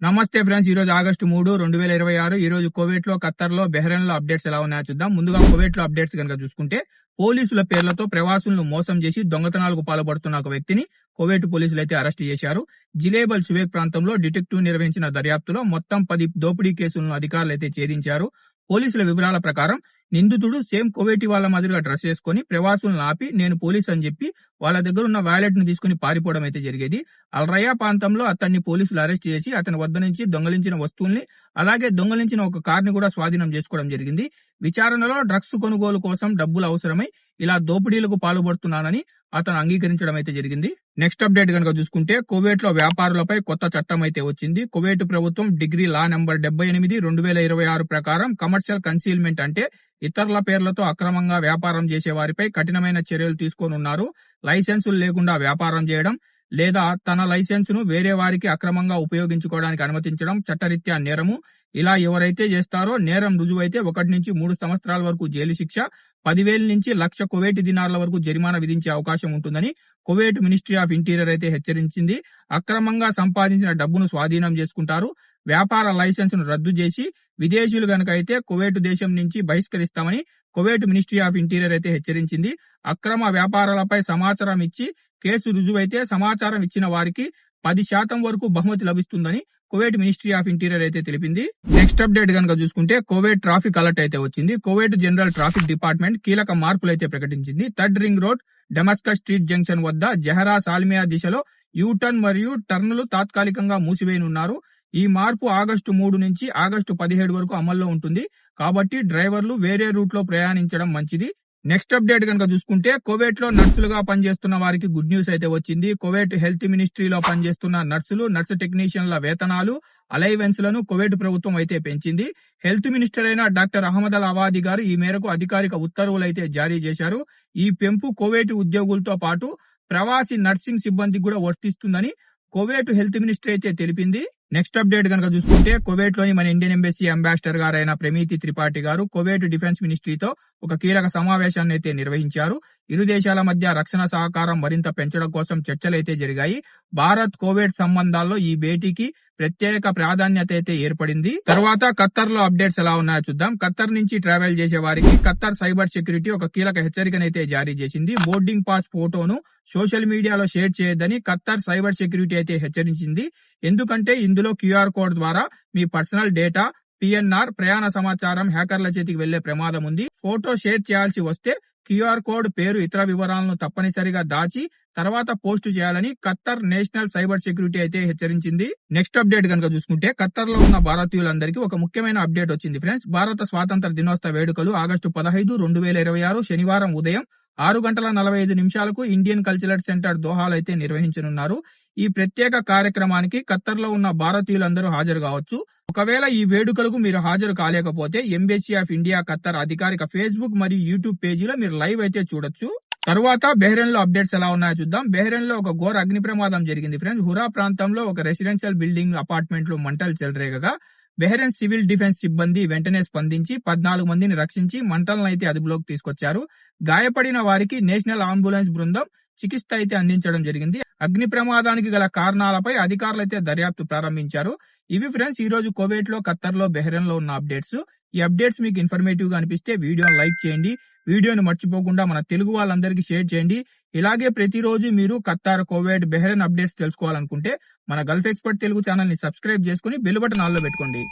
నమస్తే ఫ్రెండ్స్, ఈ రోజు ఆగస్టు 3, 2026 ఈ రోజు కువైట్ లో, ఖత్తర్ లో, బహ్రెయిన్ లో అప్డేట్స్ ఎలా ఉన్నాయో చూద్దాం. ముందుగా కువైట్ లో అప్డేట్స్ కనుక చూసుకుంటే, పోలీసుల పేర్లతో ప్రవాసులను మోసం చేసి దొంగతనాలకు పాల్పడుతున్న ఒక వ్యక్తిని కువైట్ పోలీసులు అయితే అరెస్ట్ చేశారు. జిలేబల్ సువేక్ ప్రాంతంలో డిటెక్టివ్ నిర్వహించిన దర్యాప్తులో మొత్తం 10 దోపిడీ కేసులను అధికారులు అయితే ఛేదించారు. పోలీసుల వివరాల ప్రకారం నిందితుడు సేమ్ కువైటీ వాళ్ళ మాదిరిగా డ్రెస్ చేసుకుని ప్రవాసులను ఆపి నేను పోలీస్ అని చెప్పి వాళ్ళ దగ్గర ఉన్న వ్యాలెట్ ను తీసుకుని పారిపోవడం అయితే జరిగేది. అల్రయా ప్రాంతంలో అతన్ని పోలీసులు అరెస్ట్ చేసి అతని వద్ద నుంచి దొంగలించిన వస్తువుల్ని, అలాగే దొంగలించిన ఒక కార్ని కూడా స్వాధీనం చేసుకోవడం జరిగింది. విచారణలో డ్రగ్స్ కొనుగోలు కోసం డబ్బులు అవసరమై ఇలా దోపిడీలకు పాల్పడుతున్నానని అతను అంగీకరించడం అయితే జరిగింది. నెక్స్ట్ అప్డేట్ కనుక చూసుకుంటే, కువైట్ లో వ్యాపారులపై కొత్త చట్టం అయితే వచ్చింది. కువైట్ ప్రభుత్వం డిగ్రీ లా నంబర్ 78 2026 ప్రకారం కమర్షియల్ కన్సీల్మెంట్ అంటే ఇతరుల పేర్లతో అక్రమంగా వ్యాపారం చేసే వారిపై కఠినమైన చర్యలు తీసుకోనున్నారు. లైసెన్సులు లేకుండా వ్యాపారం చేయడం లేదా తన లైసెన్సును వేరే వారికి అక్రమంగా ఉపయోగించుకోవడానికి అనుమతించడం చట్టరీత్యా నేరము. ఇలా ఎవరైతే చేస్తారో నేరం రుజువైతే 1 నుంచి 3 సంవత్సరాల వరకు జైలు శిక్ష, 10,000 నుంచి 1,00,000 కువైట్ దినార్ల వరకు జరిమానా విధించే అవకాశం ఉంటుందని కువైట్ మినిస్ట్రీ ఆఫ్ ఇంటీరియర్ అయితే హెచ్చరించింది. అక్రమంగా సంపాదించిన డబ్బును స్వాధీనం చేసుకుంటారు. వ్యాపార లైసెన్సును రద్దు చేసి విదేశీయులు గనక అయితే కువైట్ దేశం నుంచి బహిష్కరిస్తామని కువైట్ మినిస్ట్రీ ఆఫ్ ఇంటీరియర్ అయితే హెచ్చరించింది. అక్రమ వ్యాపారాలపై సమాచారం ఇచ్చి కేసు రుజువైతే సమాచారం ఇచ్చిన వారికి 10% వరకు బహుమతి లభిస్తుందని కువైట్ మినిస్ట్రీ ఆఫ్ ఇంటీరియర్ అయితే తెలిపింది. నెక్స్ట్ అప్డేట్ కనుక చూసుకుంటే, కువైట్ ట్రాఫిక్ అలర్ట్ అయితే వచ్చింది. కువైట్ జనరల్ ట్రాఫిక్ డిపార్ట్మెంట్ కీలక మార్పులు అయితే ప్రకటించింది. Third ring road Damascus street junction వద్ద జహరా సాల్మియా దిశలో యూటర్న్ మరియు టర్న్లు తాత్కాలికంగా మూసివేయనున్నారు. ఈ మార్పు ఆగస్టు 3 నుంచి ఆగస్టు 17 వరకు అమల్లో ఉంటుంది. కాబట్టి డ్రైవర్లు వేరే రూట్ లో ప్రయాణించడం మంచిది. నెక్స్ట్ అప్డేట్ కనుక చూసుకుంటే, కువైట్ లో నర్సులుగా పనిచేస్తున్న వారికి గుడ్ న్యూస్ అయితే వచ్చింది. కువైట్ హెల్త్ మినిస్ట్రీలో పనిచేస్తున్న నర్సులు, నర్సు టెక్నీషియన్ల వేతనాలు, అలైవెన్స్ లను కువైట్ ప్రభుత్వం అయితే పెంచింది. హెల్త్ మినిస్టర్ అయిన డాక్టర్ అహ్మద్ అల్ అవాది గారు ఈ మేరకు అధికారిక ఉత్తర్వులు అయితే జారీ చేశారు. ఈ పెంపు కువైట్ ఉద్యోగులతో పాటు ప్రవాసీ నర్సింగ్ సిబ్బందికి కూడా వర్తిస్తుందని కువైట్ హెల్త్ మినిస్ట్రీ అయితే తెలిపింది. నెక్స్ట్ అప్డేట్ కనుక చూసుకుంటే, కువైట్ లోని మన ఇండియన్ ఎంబసీ అంబాసిడర్ గారైన ప్రమీతి త్రిపాఠి గారు కువైట్ డిఫెన్స్ మినిస్ట్రీతో ఒక కీలక సమావేశాన్ని అయితే నిర్వహించారు. ఇరు దేశాల మధ్య రక్షణ సహకారం మరింత పెంచడం కోసం చర్చలైతే జరిగాయి. భారత్ కువైట్ సంబంధాల్లో ఈ భేటీకి ప్రత్యేక ప్రాధాన్యత అయితే ఏర్పడింది. తర్వాత ఖత్తర్ లో అప్డేట్స్ ఎలా ఉన్నాయో చూద్దాం. ఖత్తర్ నుంచి ట్రావెల్ చేసే వారికి ఖత్తర్ సైబర్ సెక్యూరిటీ ఒక కీలక హెచ్చరికనైతే జారీ చేసింది. బోర్డింగ్ పాస్ ఫోటోను సోషల్ మీడియాలో షేర్ చేయొద్దని ఖత్తర్ సైబర్ సెక్యూరిటీ అయితే హెచ్చరించింది. ఎందుకంటే ఇందులో QR కోడ్ ద్వారా మీ పర్సనల్ డేటా, PNR, ప్రయాణ సమాచారం హ్యాకర్ల చేతికి వెళ్లే ప్రమాదం ఉంది. ఫోటో షేర్ చేయాల్సి వస్తే QR కోడ్, పేరు, ఇతర వివరాలను తప్పనిసరిగా దాచి తర్వాత పోస్ట్ చేయాలని ఖత్తర్ నేషనల్ సైబర్ సెక్యూరిటీ అయితే హెచ్చరించింది. నెక్స్ట్ అప్డేట్ కనుక చూసుకుంటే, ఖత్తర్ లో ఉన్న భారతీయులందరికీ ఒక ముఖ్యమైన అప్డేట్ వచ్చింది ఫ్రెండ్స్. భారత స్వాతంత్ర దినోత్సవ వేడుకలు ఆగస్టు 15, 2026 శనివారం ఉదయం 6:45 ఇండియన్ కల్చరల్ సెంటర్ దోహాలో అయితే నిర్వహించనున్నారు. ఈ ప్రత్యేక కార్యక్రమానికి ఖత్తర్ లో ఉన్న భారతీయులందరూ హాజరు కావచ్చు. ఒకవేళ ఈ వేడుకలకు మీరు హాజరు కాలేకపోతే ఎంబసీ ఆఫ్ ఇండియా ఖత్తర్ అధికారిక ఫేస్బుక్ మరియు యూట్యూబ్ పేజీలో మీరు లైవ్ అయితే చూడొచ్చు. తర్వాత బహ్రెయిన్ లో అప్డేట్స్ ఎలా ఉన్నాయో చూద్దాం. బహ్రెయిన్ లో ఒక ఘోర అగ్ని ప్రమాదం జరిగింది ఫ్రెండ్స్. హురా ప్రాంతంలో ఒక రెసిడెన్షియల్ బిల్డింగ్ అపార్ట్మెంట్ లో మంటలు చెలరేగగా బహ్రెయిన్ సివిల్ డిఫెన్స్ సిబ్బంది వెంటనే స్పందించి 14 మందిని రక్షించి మంటలను అయితే అదుపులోకి తీసుకొచ్చారు. గాయపడిన వారికి నేషనల్ అంబులెన్స్ బృందం చికిత్స అయితే అందించడం జరిగింది. అగ్ని ప్రమాదానికి గల కారణాలపై అధికారులు అయితే దర్యాప్తు ప్రారంభించారు. ఇవి ఫ్రెండ్స్ ఈ రోజు కువైట్ లో, ఖత్తర్ లో, బహ్రెయిన్ లో ఉన్న అప్డేట్స్. ఈ అప్డేట్స్ మీకు ఇన్ఫర్మేటివ్ గా అనిపిస్తే వీడియోని లైక్ చేయండి. వీడియోని మర్చిపోకుండా మన తెలుగు వాళ్ళందరికీ షేర్ చేయండి. ఇలాగే ప్రతిరోజు మీరు ఖత్తర్, కువైట్, బహ్రెయిన్ అప్డేట్స్ తెలుసుకోవాలనుకుంటే మన గల్ఫ్ ఎక్స్పర్ట్ తెలుగు ఛానల్ ని సబ్స్క్రైబ్ చేసుకుని బెల్ బటన్ ఆన్ లో పెట్టుకోండి.